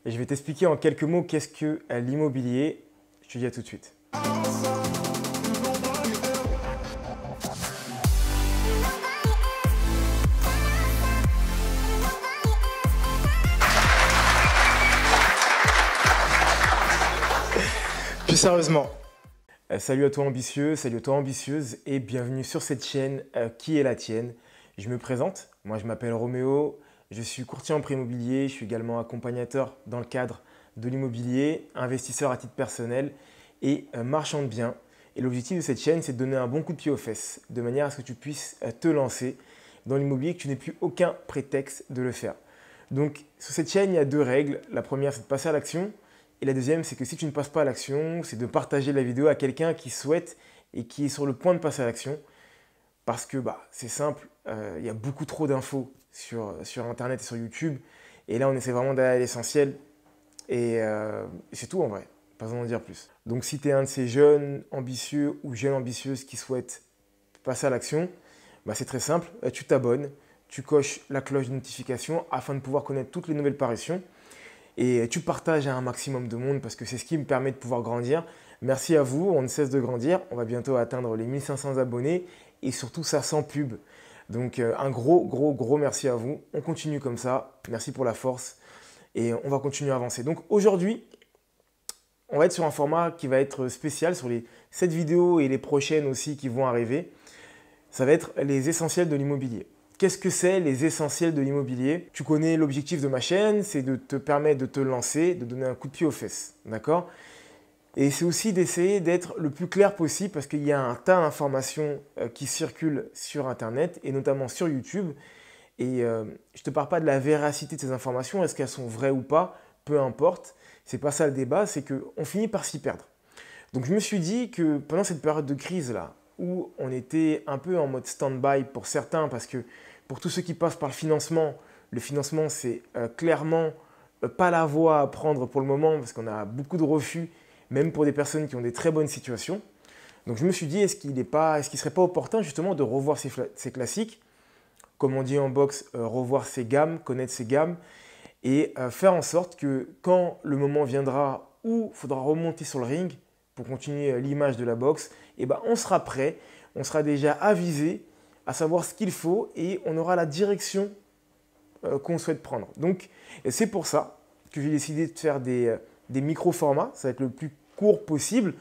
et je vais t'expliquer en quelques mots qu'est-ce que l'immobilier. Je te dis à tout de suite. Plus sérieusement, salut à toi ambitieux, salut à toi ambitieuse et bienvenue sur cette chaîne qui est la tienne. Je me présente, moi je m'appelle Roméo, je suis courtier en prêt immobilier, je suis également accompagnateur dans le cadre de l'immobilier, investisseur à titre personnel et marchand de biens. Et l'objectif de cette chaîne, c'est de donner un bon coup de pied aux fesses, de manière à ce que tu puisses te lancer dans l'immobilier et que tu n'aies plus aucun prétexte de le faire. Donc sur cette chaîne, il y a deux règles. La première, c'est de passer à l'action. Et la deuxième, c'est que si tu ne passes pas à l'action, c'est de partager la vidéo à quelqu'un qui souhaite et qui est sur le point de passer à l'action. Parce que c'est simple, il y a beaucoup trop d'infos sur Internet et sur YouTube. Et là, on essaie vraiment d'aller à l'essentiel. Et c'est tout en vrai, pas besoin d'en dire plus. Donc si tu es un de ces jeunes ambitieux ou jeunes ambitieuses qui souhaitent passer à l'action, c'est très simple, tu t'abonnes, tu coches la cloche de notification afin de pouvoir connaître toutes les nouvelles parutions. Et tu partages à un maximum de monde parce que c'est ce qui me permet de pouvoir grandir. Merci à vous, on ne cesse de grandir. On va bientôt atteindre les 1500 abonnés et surtout ça sans pub. Donc un gros merci à vous. On continue comme ça. Merci pour la force et on va continuer à avancer. Donc aujourd'hui, on va être sur un format qui va être spécial sur cette vidéo et les prochaines aussi qui vont arriver. Ça va être les essentiels de l'immobilier. Qu'est-ce que c'est les essentiels de l'immobilier? Tu connais l'objectif de ma chaîne, c'est de te permettre de te lancer, de donner un coup de pied aux fesses. D'accord? Et c'est aussi d'essayer d'être le plus clair possible parce qu'il y a un tas d'informations qui circulent sur Internet et notamment sur YouTube. Et je ne te parle pas de la véracité de ces informations, est-ce qu'elles sont vraies ou pas, peu importe. Ce n'est pas ça le débat, c'est qu'on finit par s'y perdre. Donc je me suis dit que pendant cette période de crise-là, où on était un peu en mode stand-by pour certains parce que pour tous ceux qui passent par le financement, c'est clairement pas la voie à prendre pour le moment parce qu'on a beaucoup de refus, même pour des personnes qui ont des très bonnes situations. Donc je me suis dit, est-ce qu'il ne serait pas opportun justement de revoir ces classiques, comme on dit en boxe, revoir ses gammes, connaître ses gammes, et faire en sorte que quand le moment viendra où il faudra remonter sur le ring pour continuer l'image de la boxe, on sera prêt, on sera déjà avisé à savoir ce qu'il faut et on aura la direction qu'on souhaite prendre. Donc, c'est pour ça que j'ai décidé de faire des micro-formats. Ça va être le plus court possible.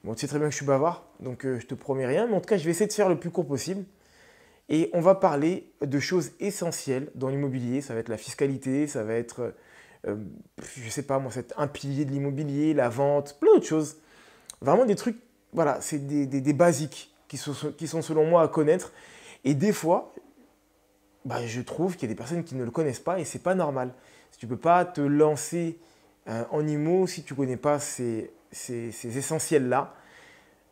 Bon, tu sais très bien que je suis bavard, donc je te promets rien. Mais en tout cas, je vais essayer de faire le plus court possible. Et on va parler de choses essentielles dans l'immobilier. Ça va être la fiscalité, ça va être, je ne sais pas moi, un pilier de l'immobilier, la vente, plein d'autres choses. Vraiment des trucs, voilà, c'est des basiques qui sont selon moi à connaître. Et des fois, je trouve qu'il y a des personnes qui ne le connaissent pas et ce n'est pas normal. Tu ne peux pas te lancer en IMO si tu ne connais pas ces essentiels-là.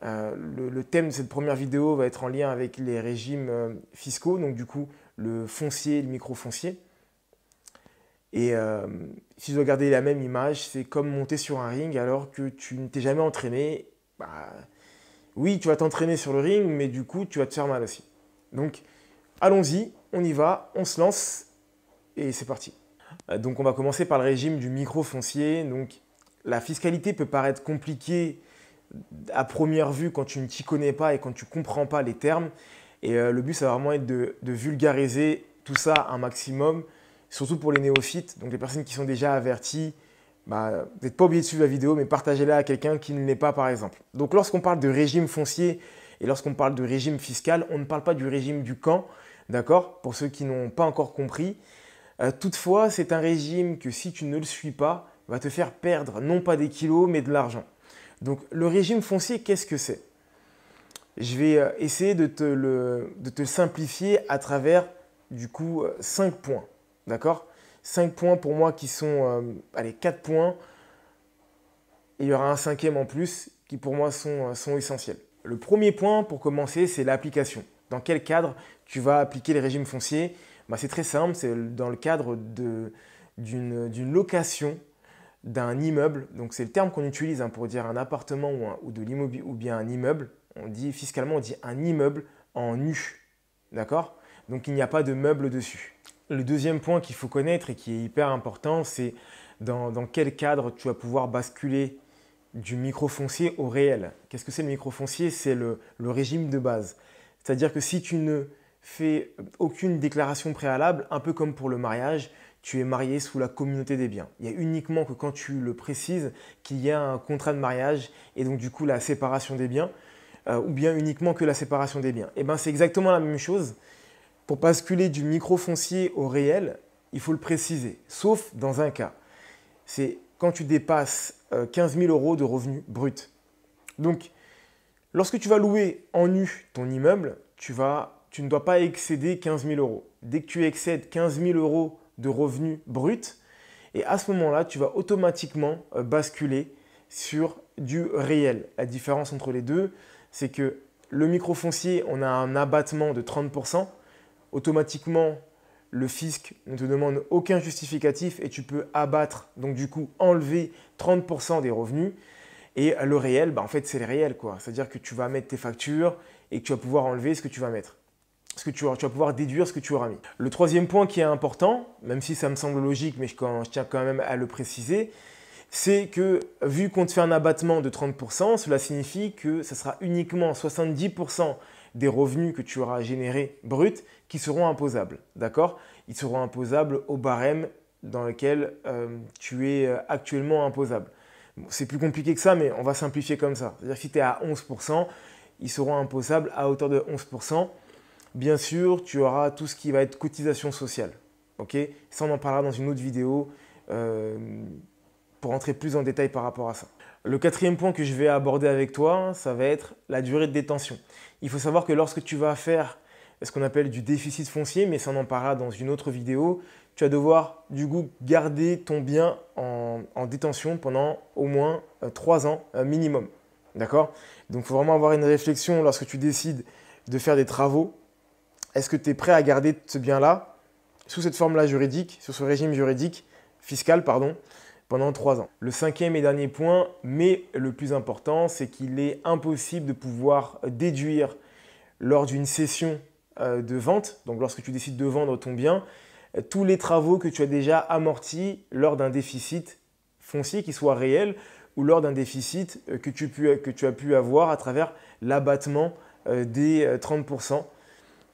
Le thème de cette première vidéo va être en lien avec les régimes fiscaux, donc du coup le foncier, le micro-foncier. Et si je dois garder la même image, c'est comme monter sur un ring alors que tu ne t'es jamais entraîné. Oui, tu vas t'entraîner sur le ring, mais du coup, tu vas te faire mal aussi. Donc, allons-y, on y va, on se lance et c'est parti. Donc, on va commencer par le régime du micro-foncier. Donc, la fiscalité peut paraître compliquée à première vue quand tu ne t'y connais pas et quand tu ne comprends pas les termes. Et le but, ça va vraiment être de vulgariser tout ça un maximum, surtout pour les néophytes, donc les personnes qui sont déjà averties. Vous n'êtes pas obligé de suivre la vidéo, mais partagez-la à quelqu'un qui ne l'est pas, par exemple. Donc, lorsqu'on parle de régime foncier et lorsqu'on parle de régime fiscal, on ne parle pas du régime du camp, d'accord? Pour ceux qui n'ont pas encore compris. Toutefois, c'est un régime que si tu ne le suis pas, va te faire perdre non pas des kilos, mais de l'argent. Donc, le régime foncier, qu'est-ce que c'est? Je vais essayer de te le simplifier à travers, du coup, 5 points, d'accord? 5 points pour moi qui sont, 4 points. Et il y aura un cinquième en plus qui pour moi sont essentiels. Le premier point pour commencer, c'est l'application. Dans quel cadre tu vas appliquer les régimes fonciers? C'est très simple, c'est dans le cadre d'une location d'un immeuble. Donc c'est le terme qu'on utilise pour dire un appartement ou de l'immobilier ou bien un immeuble. Fiscalement, on dit un immeuble en U. D'accord? Donc il n'y a pas de meuble dessus. Le deuxième point qu'il faut connaître et qui est hyper important, c'est dans quel cadre tu vas pouvoir basculer du microfoncier au réel. Qu'est-ce que c'est le microfoncier? C'est le régime de base. C'est-à-dire que si tu ne fais aucune déclaration préalable, un peu comme pour le mariage, tu es marié sous la communauté des biens. Il y a uniquement que quand tu le précises qu'il y a un contrat de mariage et donc du coup la séparation des biens, ou bien uniquement que la séparation des biens. Et bien c'est exactement la même chose. Pour basculer du microfoncier au réel, il faut le préciser, sauf dans un cas. C'est quand tu dépasses 15 000 € de revenus bruts. Donc, lorsque tu vas louer en nu ton immeuble, tu ne dois pas excéder 15 000 €. Dès que tu excèdes 15 000 € de revenus bruts, et à ce moment-là, tu vas automatiquement basculer sur du réel. La différence entre les deux, c'est que le microfoncier, on a un abattement de 30%. Automatiquement, le fisc ne te demande aucun justificatif et tu peux abattre, donc du coup enlever 30% des revenus. Et le réel, en fait, c'est le réel, quoi. C'est-à-dire que tu vas mettre tes factures et que tu vas pouvoir enlever ce que tu vas mettre. Tu vas pouvoir déduire ce que tu auras mis. Le troisième point qui est important, même si ça me semble logique, mais je tiens quand même à le préciser, c'est que vu qu'on te fait un abattement de 30%, cela signifie que ce sera uniquement 70% des revenus que tu auras générés bruts qui seront imposables. D'accord? Ils seront imposables au barème dans lequel tu es actuellement imposable. Bon, c'est plus compliqué que ça, mais on va simplifier comme ça. C'est-à-dire que si tu es à 11%, ils seront imposables à hauteur de 11%. Bien sûr, tu auras tout ce qui va être cotisation sociale. Okay? Ça, on en parlera dans une autre vidéo pour entrer plus en détail par rapport à ça. Le quatrième point que je vais aborder avec toi, ça va être la durée de détention. Il faut savoir que lorsque tu vas faire ce qu'on appelle du déficit foncier, mais ça on en parlera dans une autre vidéo, tu vas devoir du coup garder ton bien en détention pendant au moins 3 ans minimum. D'accord? Donc il faut vraiment avoir une réflexion lorsque tu décides de faire des travaux. Est-ce que tu es prêt à garder ce bien-là sous cette forme-là juridique, sur ce régime juridique, fiscal, pardon, pendant 3 ans. Le cinquième et dernier point, mais le plus important, c'est qu'il est impossible de pouvoir déduire lors d'une cession de vente, donc lorsque tu décides de vendre ton bien, tous les travaux que tu as déjà amortis lors d'un déficit foncier qui soit réel ou lors d'un déficit que tu as pu avoir à travers l'abattement des 30%.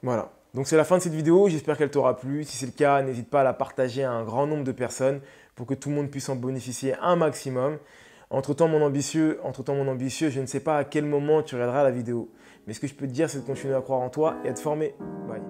Voilà. Donc c'est la fin de cette vidéo, j'espère qu'elle t'aura plu. Si c'est le cas, n'hésite pas à la partager à un grand nombre de personnes pour que tout le monde puisse en bénéficier un maximum. Entre-temps, mon ambitieux, je ne sais pas à quel moment tu regarderas la vidéo. Mais ce que je peux te dire, c'est de continuer à croire en toi et à te former. Bye.